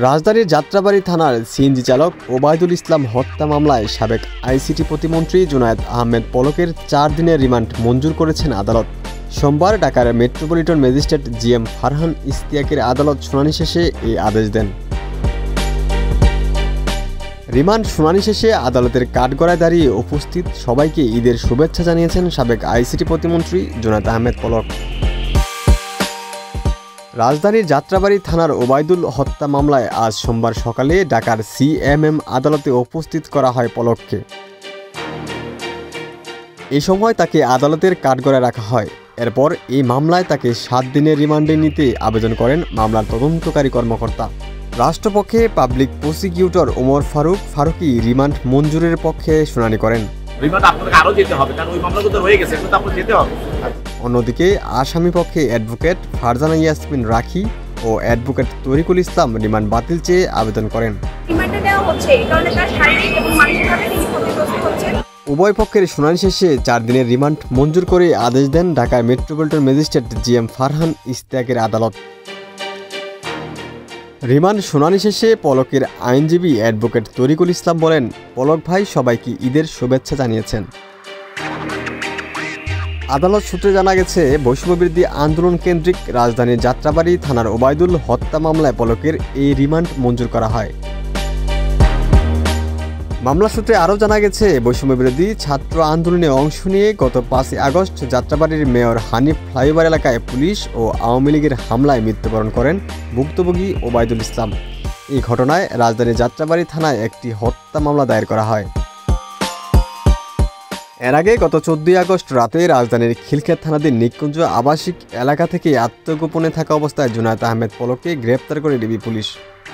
রাজধানীর যাত্রাবাড়ী থানার সিএনজি চালক ওবায়দুল ইসলাম হত্যা মামলায় সাবেক আইসিটি প্রতিমন্ত্রী জুনায়েদ আহমেদ পলকের 4 দিনের রিমান্ড মঞ্জুর করেছেন আদালত। সোমবার ঢাকার মেট্রোপলিটন ম্যাজিস্ট্রেট জিএম ফারহান ইশতিয়াকের আদালত শুনানি শেষে এই আদেশ দেন। রিমান্ড শুনানি শেষে আদালতের কাঠগড়ায় দাঁড়িয়ে উপস্থিত সবাইকে ঈদের শুভেচ্ছা জানিয়েছেন সাবেক আইসিটি প্রতিমন্ত্রী জুনায়েদ আহমেদ পলক। রাজধানীর যাত্রাবাড়ী থানার ওবায়দুল হত্যা মামলায় আজ সোমবার সকালে ঢাকার সিএমএম আদালতে উপস্থিত করা হয় পলককে। এই সময় তাকে আদালতের কাঠগড়ায় রাখা হয়। এরপর এই মামলায় তাকে 7 দিনের রিমান্ডে নিতে আবেদন করেন মামলার তদন্তকারী কর্মকর্তা। রাষ্ট্রপক্ষে public prosecutor Omar Faruqui remand মঞ্জুরের পক্ষে শুনানি করেন। অন্যদিকে আসামি পক্ষে অ্যাডভোকেট ফারজানা ইয়াসমিন রাখি ও অ্যাডভোকেট তরিকুল ইসলাম রিমান্ড বাতিল চেয়ে আবেদন করেন। উভয় পক্ষের শুনানি শেষে 4 দিনের রিমান্ড মঞ্জুর করে আদেশ দেন ঢাকার মেট্রোপলিটন ম্যাজিস্ট্রেট জিএম ফারহান ইশতিয়াকের আদালত। রিমান্ড শুনানি শেষে পলকের আইনজীবী অ্যাডভোকেট তরিকুল ইসলাম বলেন, পলক ভাই সবাইকে ঈদের শুভেচ্ছা জানিয়েছেন। আদালত সূত্রে জানা গেছে, বৈষম্যবিরোধী আন্দোলন কেন্দ্রিক রাজধানীর যাত্রাবাড়ী থানার ওবায়দুল হত্যা মামলায় পলকের এই রিমান্ড মঞ্জুর করা হয়। মামলা সূত্রে আরও জানা গেছে, বৈষম্যবিরোধী ছাত্র আন্দোলনে অংশ নিয়ে গত 5 আগস্ট যাত্রাবাড়ির মেয়র হানিফ ফ্লাইওভার এলাকায় পুলিশ ও আওয়ামী লীগের হামলায় মৃত্যুবরণ করেন ভুক্তভোগী ওবায়দুল ইসলাম। এই ঘটনায় রাজধানীর যাত্রাবাড়ী থানায় একটি হত্যা মামলা দায়ের করা হয়। এর আগে গত 14 আগস্ট রাতে রাজধানীর খিলক্ষেত থানাধীন নিকুঞ্জ আবাসিক এলাকা থেকে আত্মগোপনে থাকা অবস্থায় জুনায়েদ আহমেদ পলককে গ্রেপ্তার করে ডিবি পুলিশ।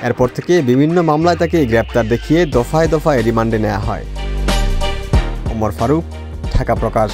এরপর থেকে বিভিন্ন মামলায় তাকে গ্রেপ্তার দেখিয়ে দফায় দফায় রিমান্ডে নেওয়া হয়। ওমর ফারুক, ঢাকা প্রকাশ।